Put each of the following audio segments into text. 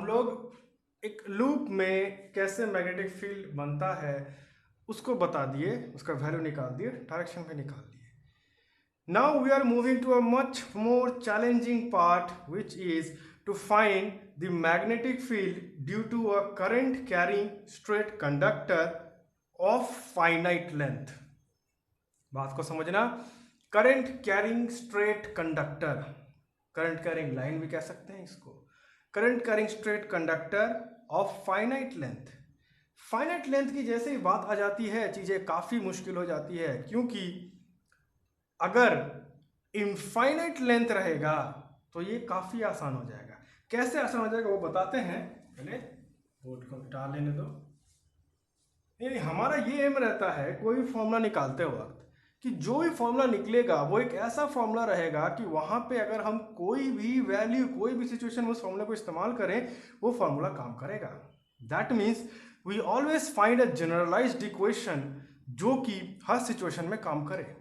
लोग एक लूप में कैसे मैग्नेटिक फील्ड बनता है उसको बता दिए, उसका वैल्यू निकाल दिए, डायरेक्शन भी निकाल दिए। Now we are moving to a much more challenging part, which is to find the magnetic field due to a current carrying straight conductor of finite length. बात को समझना, current carrying straight conductor, current carrying line भी कह सकते हैं इसको, current carrying straight conductor of finite length. Finite length की जैसे ही बात आ जाती है चीजें काफी मुश्किल हो जाती है, क्योंकि अगर इनफाइनाइट लेंथ रहेगा तो ये काफी आसान हो जाएगा। कैसे आसान हो जाएगा वो बताते हैं, पहले बोर्ड को मिटा लेने दो। नहीं, हमारा ये एम रहता है कोई भी फॉर्मूला निकालते वक्त कि जो भी फॉर्मूला निकलेगा वो एक ऐसा फॉर्मूला रहेगा कि वहां पे अगर हम कोई भी वैल्यू, कोई भी सिचुएशन में उस फॉर्मूला को इस्तेमाल करें वो फॉर्मूला काम करेगा। That means we always find a generalised equation जो कि हर सिचुएशन में काम करे।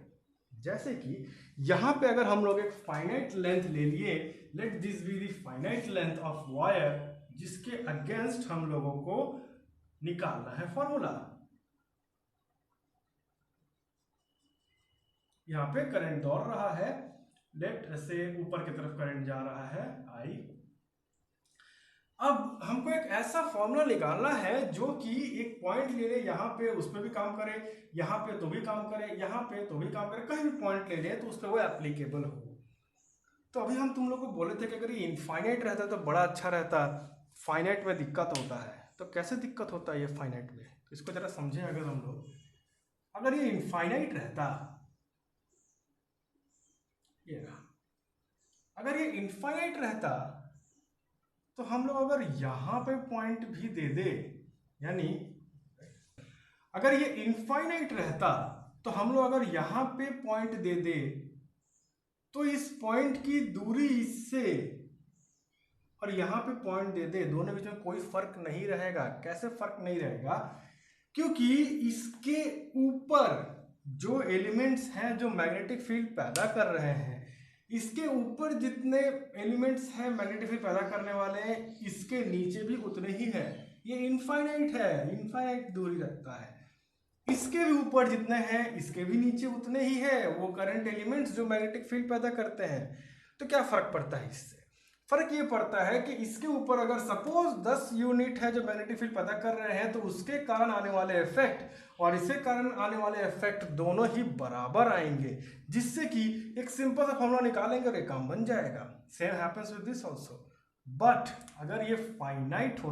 जैसे कि यहां पे अगर हम लोग एक फाइनाइट लेंथ ले लिए, let this be the finite length of wire, जिसके अगेंस्ट हम लोगों को निकालना है फॉर्मूला। यहां पे करंट दौड़ रहा है, लेट से ऊपर की तरफ करंट जा रहा है आई। अब हमको एक ऐसा फॉर्मूला निकालना है जो कि एक पॉइंट ले ले, यहाँ पे उस पर भी काम करे, यहाँ पे तो भी काम करे, यहाँ पे तो भी काम करे, कहीं भी पॉइंट ले ले तो उस पर वो एप्लीकेबल हो। तो अभी हम तुम लोग को बोले थे कि अगर ये इनफाइनाइट रहता तो बड़ा अच्छा रहता, फाइनाइट में दिक्कत होता है। तो कैसे दिक्कत होता है ये फाइनाइट में, तो इसको जरा समझें। अगर हम लोग, अगर ये इनफाइनाइट रहता, ये रहा, अगर ये इनफाइनाइट रहता तो हम लोग अगर यहां पे पॉइंट भी दे दे, यानी अगर ये इनफाइनाइट रहता तो हम लोग अगर यहां पे पॉइंट दे दे तो इस पॉइंट की दूरी इससे और यहां पे पॉइंट दे दे, दोनों बीच में कोई फर्क नहीं रहेगा। कैसे फर्क नहीं रहेगा? क्योंकि इसके ऊपर जो एलिमेंट्स हैं जो मैग्नेटिक फील्ड पैदा कर रहे हैं, इसके ऊपर जितने एलिमेंट्स हैं मैग्नेटिक फील्ड पैदा करने वाले हैं, इसके नीचे भी उतने ही है। ये इनफाइनाइट है, इनफाइनाइट दूरी रखता है। इसके भी ऊपर जितने हैं इसके भी नीचे उतने ही है वो करंट एलिमेंट्स जो मैग्नेटिक फील्ड पैदा करते हैं। तो क्या फर्क पड़ता है इससे? फर्क ये पड़ता है कि इसके ऊपर अगर सपोज 10 यूनिट है जो मैग्नेटिक फील्ड पैदा कर रहे हैं, तो उसके कारण आने वाले इफेक्ट और इसके कारण आने वाले इफेक्ट दोनों ही बराबर आएंगे, जिससे कि एक सिंपल सा फॉर्मूला निकालेंगे और ये काम बन जाएगा। Same happens with this also. But अगर ये फाइनाइट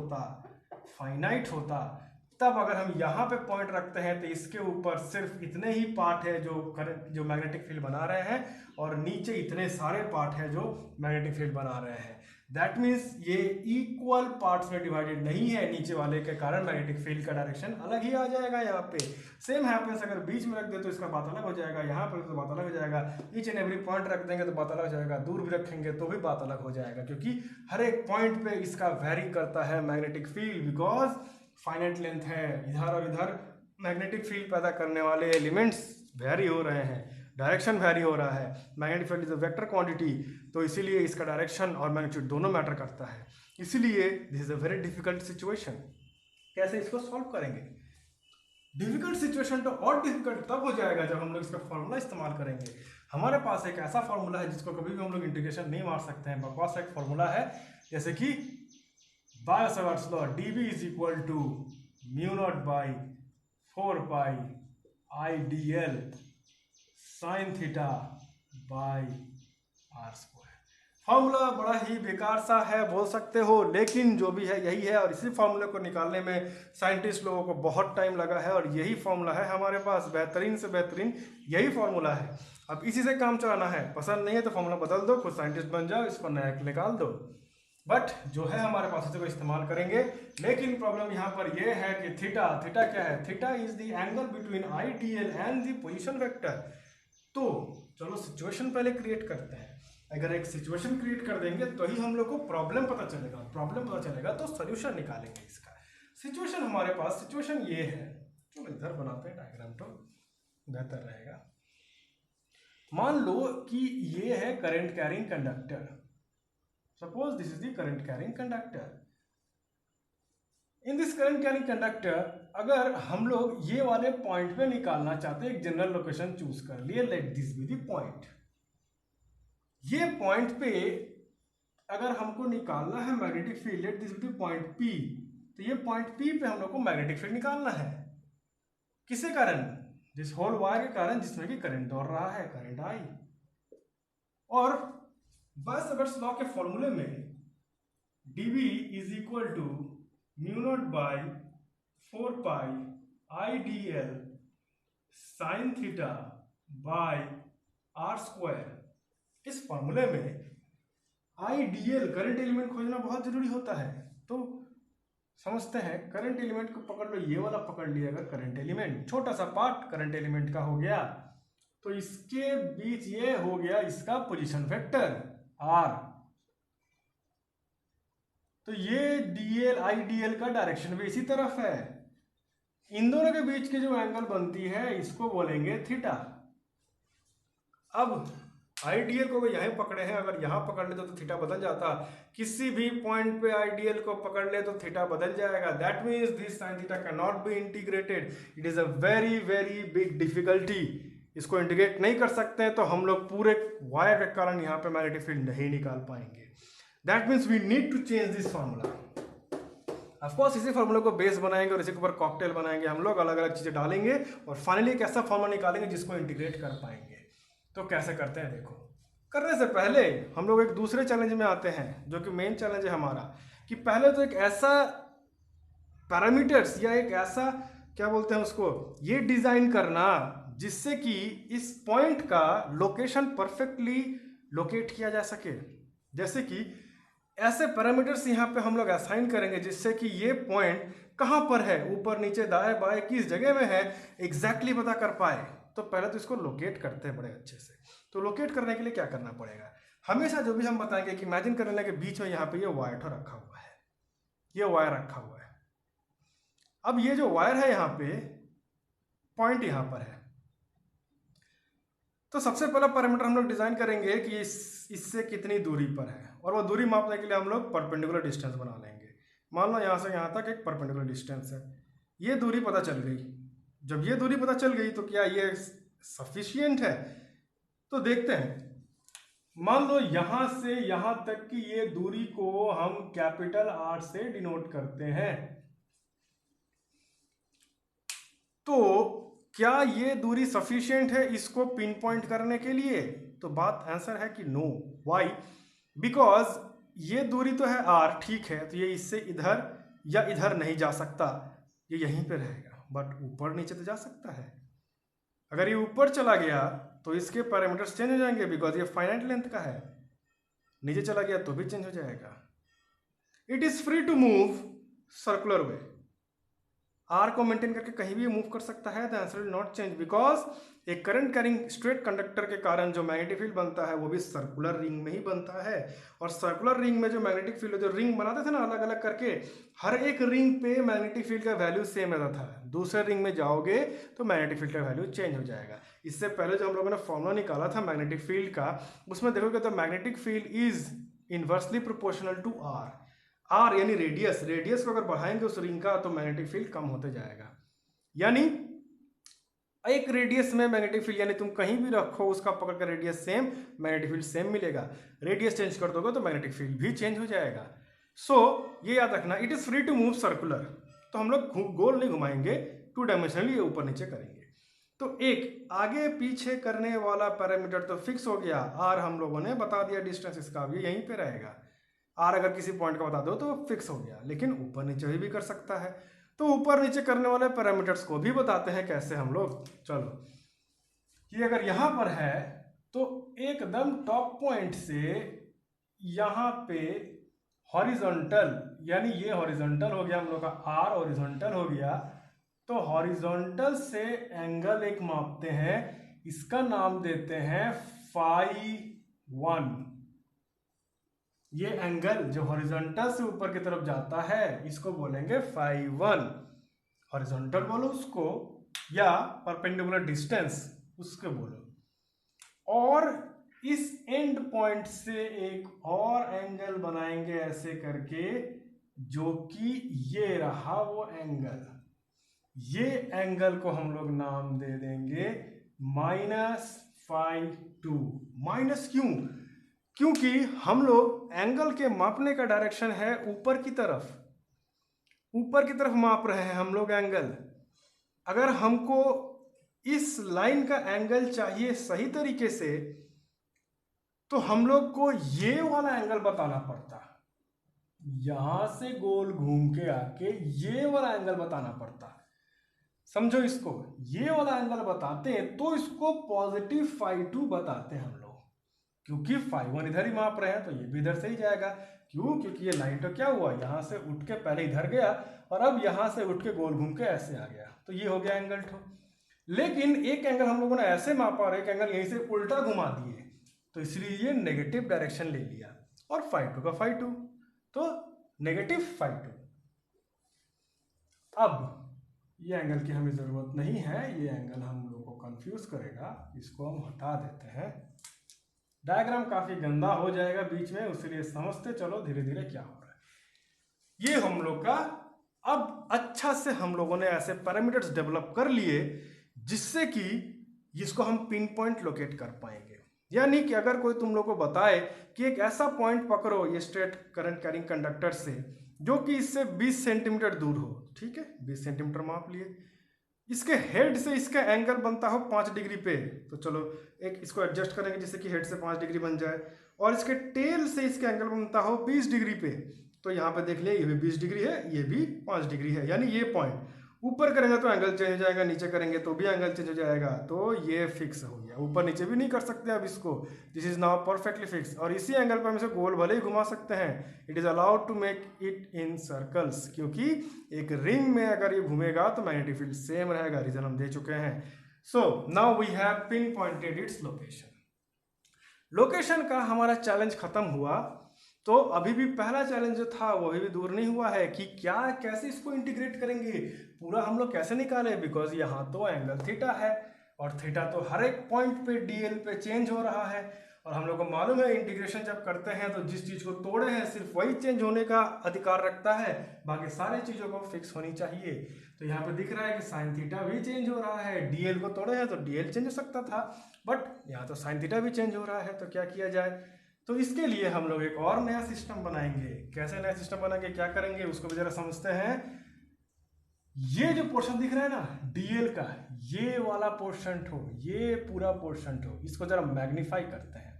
होता तब अगर हम यहाँ पे पॉइंट रखते हैं तो इसके ऊपर सिर्फ इतने ही पार्ट है जो मैग्नेटिक फील्ड बना रहे हैं और नीचे इतने सारे पार्ट है जो मैग्नेटिक फील्ड बना रहे हैं। दैट मीन्स ये इक्वल पार्ट्स में डिवाइडेड नहीं है, नीचे वाले के कारण मैग्नेटिक फील्ड का डायरेक्शन अलग ही आ जाएगा। यहाँ पे सेम हैपेंस, अगर बीच में रख दे तो इसका बात अलग हो जाएगा, यहाँ पर तो बात अलग हो जाएगा, ईच एंड एवरी पॉइंट रख देंगे तो बात अलग हो जाएगा, दूर भी रखेंगे तो भी बात अलग हो जाएगा, क्योंकि हर एक पॉइंट पे इसका वेरी करता है magnetic field, because finite length है। इधर और इधर मैग्नेटिक फील्ड पैदा करने वाले एलिमेंट्स वेरी हो रहे हैं, डायरेक्शन वेरी हो रहा है। Magnetic field is a vector quantity, तो इसीलिए इसका डायरेक्शन और मैग्नीट्यूड दोनों मैटर करता है। इसीलिए this is a very difficult situation. कैसे इसको सॉल्व करेंगे? डिफिकल्ट सिचुएशन तो और डिफिकल्ट तब हो जाएगा जब हम लोग इसका फॉर्मूला इस्तेमाल करेंगे। हमारे पास एक ऐसा फॉर्मूला है जिसको कभी भी हम लोग इंटीग्रेशन नहीं मार सकते हैं, बकवास एक फॉर्मूला है, जैसे कि bio-Savart's law, dB is equal to mu naught by 4 pi IDL sin theta by r square। Formula बड़ा ही बेकार सा है बोल सकते हो, लेकिन जो भी है यही है, और इसी फॉर्मूले को निकालने में साइंटिस्ट लोगों को बहुत टाइम लगा है, और यही फॉर्मूला है हमारे पास, बेहतरीन से बेहतरीन यही फॉर्मूला है। अब इसी से काम चलाना है, पसंद नहीं है तो फॉर्मूला बदल दो, खुद साइंटिस्ट बन जाओ, इसको नया निकाल दो। बट जो है हमारे पास इसे को इस्तेमाल करेंगे। लेकिन प्रॉब्लम यहाँ पर यह है कि थीटा क्या है? Theta is the angle between IDL and the position vector. तो चलो सिचुएशन पहले क्रिएट करते हैं। अगर एक सिचुएशन क्रिएट कर देंगे तो ही हम लोग को प्रॉब्लम पता चलेगा, प्रॉब्लम पता चलेगा तो सोल्यूशन निकालेंगे इसका। सिचुएशन हमारे पास, सिचुएशन ये है, चलो इधर बनाते हैं डायग्राम तो बेहतर रहेगा। मान लो कि ये है current carrying conductor, suppose this is the current carrying conductor. In this current carrying conductor अगर हम लोग ये वाले पॉइंट पे निकालना चाहते हैं, एक जनरल लोकेशन चूज कर लिए, let this be the point. ये पॉइंट पे अगर हमको निकालना है magnetic field, let this be the point P, तो ये पॉइंट पी पे हम लोग को मैग्नेटिक फील्ड निकालना है। किसके कारण? जिस होल वायर के कारण जिसमें कि करंट दौड़ रहा है, करंट आई। और बस लॉ के फॉर्मूले में dV is equal to mu not by 4 pi I D L sine theta by R square. इस फॉर्मूले में आईडीएल करंट एलिमेंट खोजना बहुत जरूरी होता है। तो समझते हैं, करंट एलिमेंट को पकड़ लो, ये वाला पकड़ लिया। अगर करंट एलिमेंट छोटा सा पार्ट करंट एलिमेंट का हो गया, तो इसके बीच ये हो गया इसका पोजीशन वेक्टर आर। तो ये डीएल आईडीएल का डायरेक्शन भी इसी तरफ है। इन दोनों के बीच की जो एंगल बनती है इसको बोलेंगे थीटा। अब आईडीएल को यहीं पकड़े हैं, अगर यहां पकड़ ले तो थीटा बदल जाता। किसी भी पॉइंट पे आईडीएल को पकड़ ले तो थीटा बदल जाएगा। That means this sine theta can not be integrated. It is a very very big difficulty. इसको इंटीग्रेट नहीं कर सकते हैं तो हम लोग पूरे वायर के कारण यहाँ पे मैग्नेटिक फील्ड नहीं निकाल पाएंगे। That means we need to change this formula. Of course इसी फॉर्मूला को बेस बनाएंगे और इसी के ऊपर कॉकटेल बनाएंगे हम लोग, अलग अलग चीजें डालेंगे और फाइनली एक ऐसा फॉर्मूला निकालेंगे जिसको इंटीग्रेट कर पाएंगे। तो कैसे करते हैं देखो। करने से पहले हम लोग एक दूसरे चैलेंज में आते हैं जो कि मेन चैलेंज है हमारा, कि पहले तो एक ऐसा पैरामीटर्स या एक ऐसा क्या बोलते हैं उसको, ये डिजाइन करना जिससे कि इस पॉइंट का लोकेशन परफेक्टली लोकेट किया जा सके। जैसे कि ऐसे पैरामीटर्स यहाँ पे हम लोग असाइन करेंगे जिससे कि ये पॉइंट कहाँ पर है, ऊपर नीचे दाएं बाएं किस जगह में है, एग्जैक्टली पता कर पाए। तो पहले तो इसको लोकेट करते हैं बड़े अच्छे से। तो लोकेट करने के लिए क्या करना पड़ेगा, हमेशा जो भी हम बताएंगे कि इमेजिन करने के बीच में यहाँ पे ये वायर रखा हुआ है, ये वायर रखा हुआ है। अब ये जो वायर है यहाँ पे पॉइंट यहाँ पर है, तो सबसे पहला पैरामीटर हम लोग डिजाइन करेंगे कि इससे कितनी दूरी पर है, और वो दूरी मापने के लिए हम लोग परपेंडिकुलर डिस्टेंस बना लेंगे। मान लो यहाँ से यहाँ तक एक परपेंडिकुलर डिस्टेंस है, ये दूरी पता चल गई। जब ये दूरी पता चल गई तो क्या ये सफिशियंट है? तो देखते हैं। मान लो यहां से यहां तक की ये दूरी को हम कैपिटल आर से डिनोट करते हैं, तो क्या ये दूरी सफिशिएंट है इसको पिन पॉइंट करने के लिए? तो बात आंसर है कि नो। वाई? बिकॉज ये दूरी तो है आर, ठीक है, तो ये इससे इधर या इधर नहीं जा सकता, ये यहीं पे रहेगा। बट ऊपर नीचे तो जा सकता है। अगर ये ऊपर चला गया तो इसके पैरामीटर्स चेंज हो जाएंगे, बिकॉज ये फाइनाइट लेंथ का है। नीचे चला गया तो भी चेंज हो जाएगा। It is free to move circular way. R को मेंटेन करके कहीं भी मूव कर सकता है। The answer will not change, because एक करंट कैरिंग स्ट्रेट कंडक्टर के कारण जो मैग्नेटिक फील्ड बनता है वो भी सर्कुलर रिंग में ही बनता है। और सर्कुलर रिंग में जो मैग्नेटिक फील्ड, जो रिंग बनाते थे ना अलग अलग करके, हर एक रिंग पे मैग्नेटिक फील्ड का वैल्यू सेम रहता था। दूसरे रिंग में जाओगे तो मैग्नेटिक फील्ड का वैल्यू चेंज हो जाएगा। इससे पहले जो हम लोगों ने फॉर्मूला निकाला था मैग्नेटिक फील्ड का, उसमें देखोगे तो magnetic field is inversely proportional to R. R यानी रेडियस, रेडियस को अगर बढ़ाएंगे उस रिंग का तो मैग्नेटिक फील्ड कम होते जाएगा। यानी एक रेडियस में मैग्नेटिक फील्ड, यानी तुम कहीं भी रखो उसका पकड़ कर radius same, magnetic field same मिलेगा। रेडियस चेंज कर दोगे तो मैग्नेटिक फील्ड भी चेंज हो जाएगा। सो ये याद रखना, it is free to move circular. तो हम लोग गोल नहीं घुमाएंगे, 2 डायमेंशनली ऊपर नीचे करेंगे। तो एक आगे पीछे करने वाला पैरामीटर तो फिक्स हो गया। आर हम लोगों ने बता दिया, डिस्टेंस इसका भी यहीं पे रहेगा। आर अगर किसी पॉइंट का बता दो तो फिक्स हो गया, लेकिन ऊपर नीचे भी कर सकता है। तो ऊपर नीचे करने वाले पैरामीटर्स को भी बताते हैं कैसे हम लोग। चलो, कि अगर यहां पर है तो एकदम टॉप पॉइंट से यहां पे हॉरिजॉन्टल, यानी ये हॉरिजॉन्टल हो गया हम लोग का, आर हॉरिजॉन्टल हो गया। तो हॉरिजॉन्टल से एंगल एक मापते हैं, इसका नाम देते हैं φ1। ये एंगल जो हॉरिजॉन्टल से ऊपर की तरफ जाता है इसको बोलेंगे φ1। हॉरिजॉन्टल बोलो उसको, या परपेंडिकुलर डिस्टेंस उसके बोलो। और इस एंड पॉइंट से एक और एंगल बनाएंगे ऐसे करके, जो कि ये रहा वो एंगल, ये एंगल को हम लोग नाम दे देंगे -φ2। माइनस क्यों? क्योंकि हम लोग एंगल के मापने का डायरेक्शन है ऊपर की तरफ, ऊपर की तरफ माप रहे हैं हम लोग एंगल। अगर हमको इस लाइन का एंगल चाहिए सही तरीके से तो हम लोग को ये वाला एंगल बताना पड़ता, यहां से गोल घूम के आके ये वाला एंगल बताना पड़ता। समझो इसको, ये वाला एंगल बताते हैं तो इसको पॉजिटिव φ2 बताते हैं हम लोग, क्योंकि φ1 इधर ही माप रहे हैं तो ये भी इधर से ही जाएगा। क्यों? क्योंकि ये लाइन तो क्या हुआ, यहां से उठ के पहले इधर गया और अब यहां से उठ के गोल घूम के ऐसे आ गया, तो ये हो गया एंगल ठो। लेकिन एक एंगल हम लोगों ने ऐसे मापा और एक एंगल यहीं से उल्टा घुमा दिए, तो इसलिए ये नेगेटिव डायरेक्शन ले लिया और φ2 का φ2, तो नेगेटिव φ2। अब ये एंगल की हमें जरूरत नहीं है, ये एंगल हम लोग को कंफ्यूज करेगा, इसको हम हटा देते हैं। डायग्राम काफी गंदा हो जाएगा बीच में, उसलिए समझते चलो धीरे धीरे क्या हो रहा है। ये हम लोग का अब अच्छा से हम लोगों ने ऐसे पैरामीटर्स डेवलप कर लिए जिससे कि इसको हम पिन पॉइंट लोकेट कर पाएंगे। यानी कि अगर कोई तुम लोग को बताए कि एक ऐसा पॉइंट पकड़ो ये स्ट्रेट करंट कैरिंग कंडक्टर से जो कि इससे 20 सेंटीमीटर दूर हो, ठीक है, 20 सेंटीमीटर माप लिए, इसके हेड से इसका एंगल बनता हो 5 डिग्री पे, तो चलो एक इसको एडजस्ट करेंगे जिससे कि हेड से 5 डिग्री बन जाए, और इसके टेल से इसका एंगल बनता हो 20 डिग्री पे, तो यहाँ पे देख लिया ये भी 20 डिग्री है, ये भी 5 डिग्री है, यानी ये पॉइंट ऊपर करेंगे तो एंगल चेंज हो जाएगा, नीचे करेंगे तो भी एंगल चेंज हो जाएगा, तो ये फिक्स हो गया। ऊपर नीचे भी नहीं कर सकते अब इसको, this is now perfectly fix. और इसी एंगल पर हम इसे गोल भले ही घुमा सकते हैं, it is allowed to make it in circles, क्योंकि एक रिंग में अगर ये घूमेगा तो मैग्नेटिक फील्ड सेम रहेगा, रीजन हम दे चुके हैं। So now we have pinpointed its location. Location का हमारा चैलेंज खत्म हुआ, तो अभी भी पहला चैलेंज जो था वो अभी भी दूर नहीं हुआ है कि क्या कैसे इसको इंटीग्रेट करेंगे, पूरा हम लोग कैसे निकालें, बिकॉज यहाँ तो एंगल थीटा है और थीटा तो हर एक पॉइंट पे डीएल पे चेंज हो रहा है, और हम लोग को मालूम है इंटीग्रेशन जब करते हैं तो जिस चीज को तोड़े हैं सिर्फ वही चेंज होने का अधिकार रखता है, बाकी सारी चीजों को फिक्स होनी चाहिए। तो यहाँ पे दिख रहा है कि साइन थीटा भी चेंज हो रहा है, डीएल को तोड़े हैं तो डीएल चेंज हो सकता था, बट यहाँ तो साइन थीटा भी चेंज हो रहा है, तो क्या किया जाए। तो इसके लिए हम लोग एक और नया सिस्टम बनाएंगे। कैसे नया सिस्टम बनाएंगे, क्या करेंगे, उसको भी जरा समझते हैं। ये जो पोर्शन दिख रहा है ना डीएल का, ये वाला पोर्शन हो, ये पूरा पोर्शन हो, इसको जरा मैग्नीफाई करते हैं।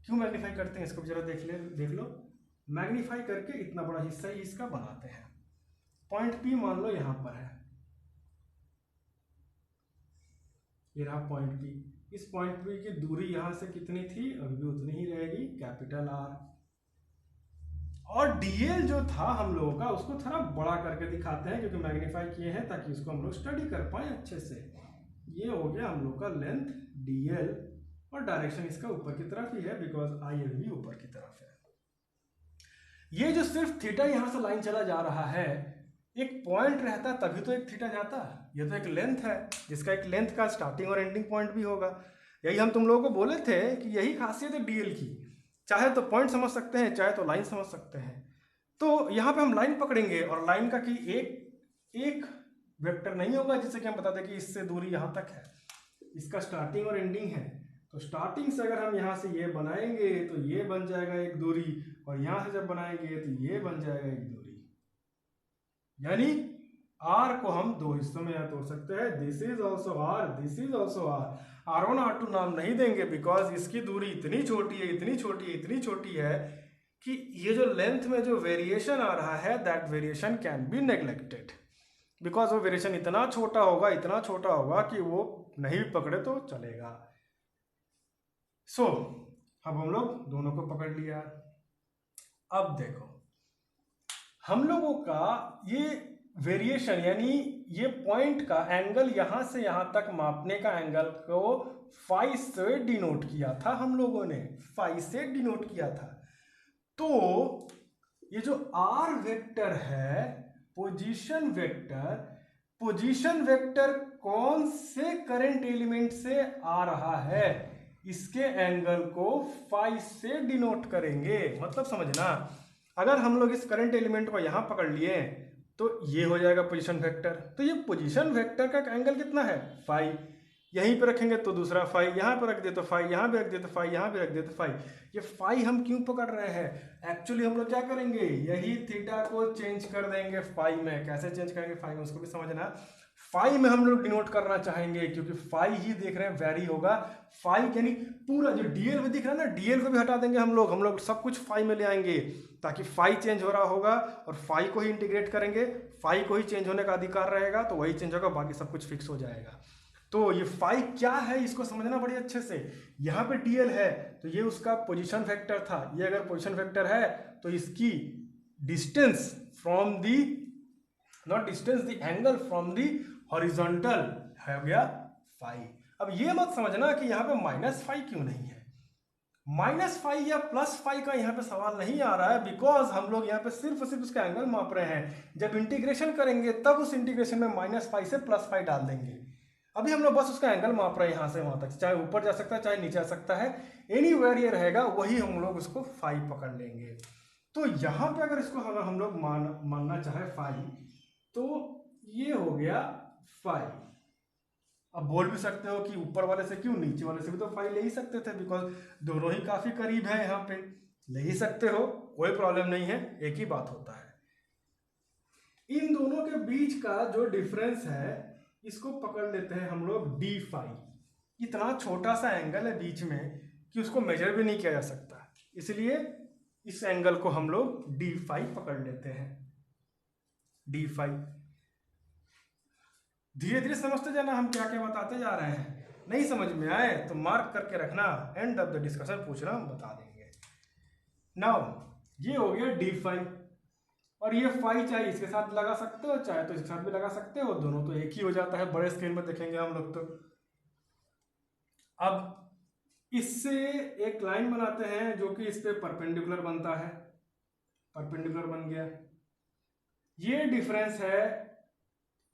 क्यों मैग्नीफाई करते हैं इसको जरा देख लो। मैग्नीफाई करके इतना बड़ा हिस्सा ही इसका बनाते हैं। पॉइंट पी मान लो यहां पर है, ये रहा पॉइंट पी। इस पॉइंट पी की दूरी यहां से कितनी थी, अभी भी उतनी ही रहेगी, कैपिटल आर। और डीएल जो था हम लोगों का उसको थोड़ा बड़ा करके दिखाते हैं, क्योंकि मैग्नीफाई किए हैं ताकि उसको हम लोग स्टडी कर पाए अच्छे से। ये हो गया हम लोग का लेंथ डीएल, और डायरेक्शन इसका ऊपर की तरफ ही है बिकॉज आईएल भी ऊपर की तरफ है। ये जो सिर्फ थीटा यहां से लाइन चला जा रहा है, एक पॉइंट रहता तभी तो एक थीटा जाता, ये तो एक लेंथ है जिसका एक लेंथ का स्टार्टिंग और एंडिंग पॉइंट भी होगा। यही हम तुम लोगों को बोले थे कि यही खासियत है डीएल की, चाहे तो पॉइंट समझ सकते हैं चाहे तो लाइन समझ सकते हैं। तो यहाँ पे हम लाइन पकड़ेंगे और लाइन का कि एक वेक्टर नहीं होगा जिससे कि हम बता दें कि इससे दूरी यहाँ तक है, इसका स्टार्टिंग और एंडिंग है। तो स्टार्टिंग से अगर हम यहाँ से ये बनाएंगे तो ये बन जाएगा एक दूरी, और यहाँ से जब बनाएंगे तो ये बन जाएगा एक दूरी। यानी आर को हम दो हिस्सों में यहाँ तोड़ सकते हैं, this is also R, this is also R. R1 R2 नाम नहीं देंगे बिकॉज इसकी दूरी इतनी छोटी है, इतनी छोटी है, इतनी छोटी है कि ये जो लेंथ में जो वेरिएशन आ रहा है that variation can be neglected, because वो वेरिएशन इतना छोटा होगा कि वो नहीं पकड़े तो चलेगा। सो अब हम लोग दोनों को पकड़ लिया। अब देखो हम लोगों का ये वेरिएशन यानी ये पॉइंट का एंगल यहां से यहां तक मापने का एंगल को फाई से डिनोट किया था, हम लोगों ने फाई से डिनोट किया था। तो ये जो आर वेक्टर है पोजीशन वेक्टर कौन से करंट एलिमेंट से आ रहा है, इसके एंगल को फाई से डिनोट करेंगे। मतलब समझना, अगर हम लोग इस करंट एलिमेंट को यहाँ पकड़ लिए तो ये हो जाएगा पोजीशन वेक्टर। तो ये पोजीशन वेक्टर का एंगल कितना है, फाई। यहीं पे रखेंगे तो दूसरा फाई, यहाँ पे रख दे तो फाई, यहाँ पे रख दे तो फाई, यहाँ पे रख दे तो फाई। ये फाई हम क्यों पकड़ रहे हैं, एक्चुअली हम लोग क्या करेंगे, यही थीटा को चेंज कर देंगे फाई में। कैसे चेंज करेंगे फाई में, उसको भी समझना। फाई में हम लोग डिनोट करना चाहेंगे, क्योंकि फाई ही देख रहे हैं वेरी होगा। फाई यानी पूरा जो डीएल में दिख रहा है ना, डीएल को भी हटा देंगे हम लोग सब कुछ फाई में ले आएंगे, ताकि फाई चेंज हो रहा होगा और फाई को ही इंटीग्रेट करेंगे। फाई को ही चेंज होने का अधिकार रहेगा, तो वही चेंज होगा, बाकी सब कुछ फिक्स हो जाएगा। तो ये फाई क्या है इसको समझना बड़ी अच्छे से। यहाँ पे डीएल है तो ये उसका पोजीशन वेक्टर था। ये अगर पोजीशन वेक्टर है तो इसकी distance from the, not distance, the angle from the horizontal हो गया फाई। अब ये मत समझना कि यहाँ पे माइनस फाई क्यों नहीं है। माइनस फाई या प्लस फाई का यहाँ पे सवाल नहीं आ रहा है, बिकॉज हम लोग यहाँ पे सिर्फ और सिर्फ उसका एंगल माप रहे हैं। जब इंटीग्रेशन करेंगे तब उस इंटीग्रेशन में माइनस फाई से प्लस फाई डाल देंगे। अभी हम लोग बस उसका एंगल माप रहे हैं यहाँ से वहां तक, चाहे ऊपर जा सकता है चाहे नीचे आ सकता है, एनीवेयर ये रहेगा, वही हम लोग उसको फाई पकड़ लेंगे। तो यहाँ पे अगर इसको हम लोग मानना चाहे फाई, तो ये हो गया फाई। अब बोल भी सकते हो कि ऊपर वाले से क्यों, नीचे वाले से भी तो फाई ले ही सकते थे, बिकॉज दोनों ही काफी करीब है, यहाँ पे ले ही सकते हो, कोई प्रॉब्लम नहीं है, एक ही बात होता है। इन दोनों के बीच का जो डिफरेंस है इसको पकड़ लेते हैं हम लोग डी फाई। इतना छोटा सा एंगल है बीच में कि उसको मेजर भी नहीं किया जा सकता, इसलिए इस एंगल को हम लोग डी फाई पकड़ लेते हैं, डी फाई। धीरे धीरे समझते जाना हम क्या क्या बताते जा रहे हैं। नहीं समझ में आए तो मार्क करके रखना, एंड ऑफ द डिस्कशन पूछना, हम बता देंगे। नाउ ये हो गया डी फाई, और ये फाई चाहे इसके साथ लगा सकते हो चाहे तो इसके साथ भी लगा सकते हो, दोनों तो एक ही हो जाता है, बड़े स्केल में देखेंगे हम लोग तो। अब इससे एक लाइन बनाते हैं जो कि इस पे परपेंडिकुलर बनता है, परपेंडिकुलर बन गया। ये डिफरेंस है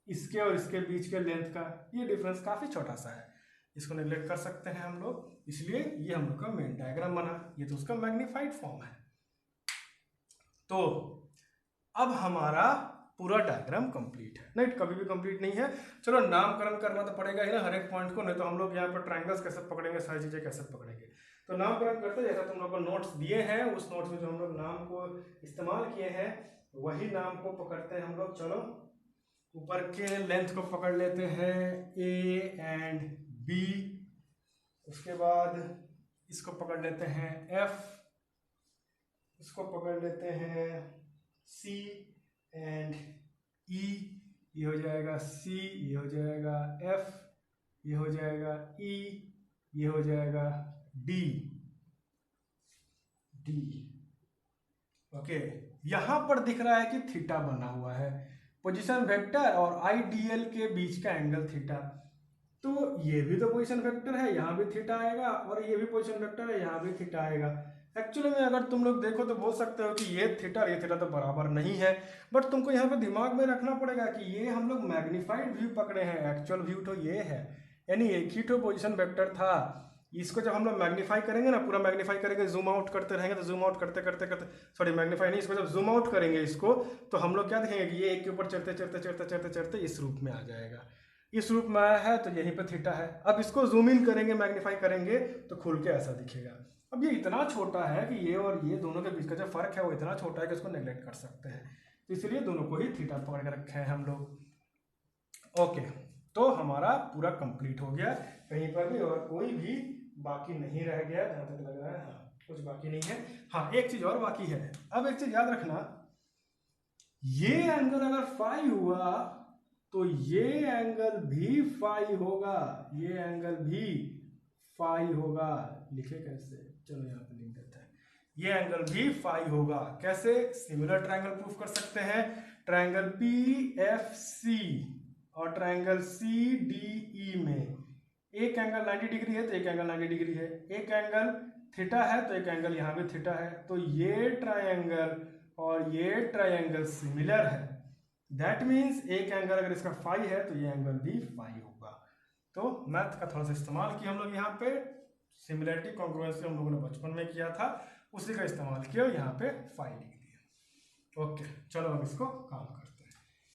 इसके और इसके बीच के लेंथ का, ये डिफरेंस काफी छोटा सा है, इसको नेग्लेक्ट कर सकते हैं हम लोग, इसलिए ये हम लोग का मेन डायग्राम बना। ये तो उसका मैग्नीफाइड फॉर्म है। तो अब हमारा पूरा डायग्राम कंप्लीट है, नहीं कभी भी कंप्लीट नहीं है। चलो नामकरण करना तो पड़ेगा ही ना हर एक पॉइंट को, नहीं तो हम लोग यहाँ पर ट्रायंगल्स कैसे पकड़ेंगे, सारी चीजें कैसे पकड़ेंगे। तो नामकरण करते जैसा तुम लोग को नोट्स दिए हैं, उस नोट्स में जो हम लोग नाम को इस्तेमाल किए हैं वही नाम को पकड़ते हैं हम लोग। चलो ऊपर के लेंथ को पकड़ लेते हैं ए एंड बी, उसके बाद इसको पकड़ लेते हैं एफ, इसको पकड़ लेते हैं सी एंड ई, ये हो जाएगा सी, ये हो जाएगा एफ, ये हो जाएगा ई, ये हो जाएगा डी, डी। ओके, यहां पर दिख रहा है कि थीटा बना हुआ है, पोजीशन वेक्टर और आईडीएल के बीच का एंगल थीटा। तो ये भी तो पोजीशन वेक्टर है, यहाँ भी थीटा आएगा, और ये भी पोजीशन वेक्टर है, यहाँ भी थीटा आएगा। एक्चुअली में अगर तुम लोग देखो तो बोल सकते हो कि ये थीटा और ये थीटा तो बराबर नहीं है, बट तुमको यहाँ पे दिमाग में रखना पड़ेगा कि ये हम लोग मैग्नीफाइड व्यू पकड़े हैं, एक्चुअल व्यू तो ये है, यानी एक ही तो पोजीशन वेक्टर था। इसको जब हम लोग मैग्नीफाई करेंगे ना, पूरा मैग्नीफाई करेंगे, जूम आउट करते रहेंगे, तो जूम आउट करते करते करते, सॉरी मैग्नीफाई नहीं, इसको जब जूम आउट करेंगे इसको, तो हम लोग क्या देखेंगे कि ये एक के ऊपर चढ़ते चढ़ते चढ़ते चढ़ते चढ़ते इस रूप में आ जाएगा। इस रूप में आया है तो यहीं पे थीटा है। अब इसको जूम इन करेंगे, मैग्नीफाई करेंगे तो खुल के ऐसा दिखेगा। अब ये इतना छोटा है कि ये और ये दोनों के बीच का जो फर्क है वो इतना छोटा है कि उसको नेग्लेक्ट कर सकते हैं, तो इसलिए दोनों को ही थीटा पकड़ के रखे हैं हम लोग। ओके, तो हमारा पूरा कंप्लीट हो गया, कहीं पर भी और कोई भी बाकी नहीं रह गया जहां तक लग रहा है। हाँ, कुछ बाकी नहीं है। हाँ, एक चीज और बाकी है। अब एक चीज याद रखना, ये एंगल अगर फाई हुआ तो ये एंगल भी फाई होगा, ये एंगल भी फाई होगा। लिखे कैसे, चलो यहाँ पे लिख देते हैं, ये एंगल भी फाई होगा। कैसे, सिमिलर ट्रायंगल प्रूफ कर सकते हैं, ट्रायंगल पी एफ सी और ट्रायंगल सी डी ई में एक एंगल 90 डिग्री है तो एक एंगल 90 डिग्री है, एक एंगल थीटा है तो एक एंगल यहाँ भी थीटा है, तो ये ट्रायंगल और ये ट्रायंगल सिमिलर है। दैट मीन्स एक एंगल अगर इसका फाई है तो ये एंगल भी फाई होगा। तो मैथ का थोड़ा सा इस्तेमाल किया हम लोग यहाँ पे, सिमिलरिटी कॉन्ग्रुएंसी हम लोगों ने बचपन में किया था, उसी का इस्तेमाल किया, यहाँ पे फाई लिख दिया। ओके, चलो अब इसको काम करते हैं।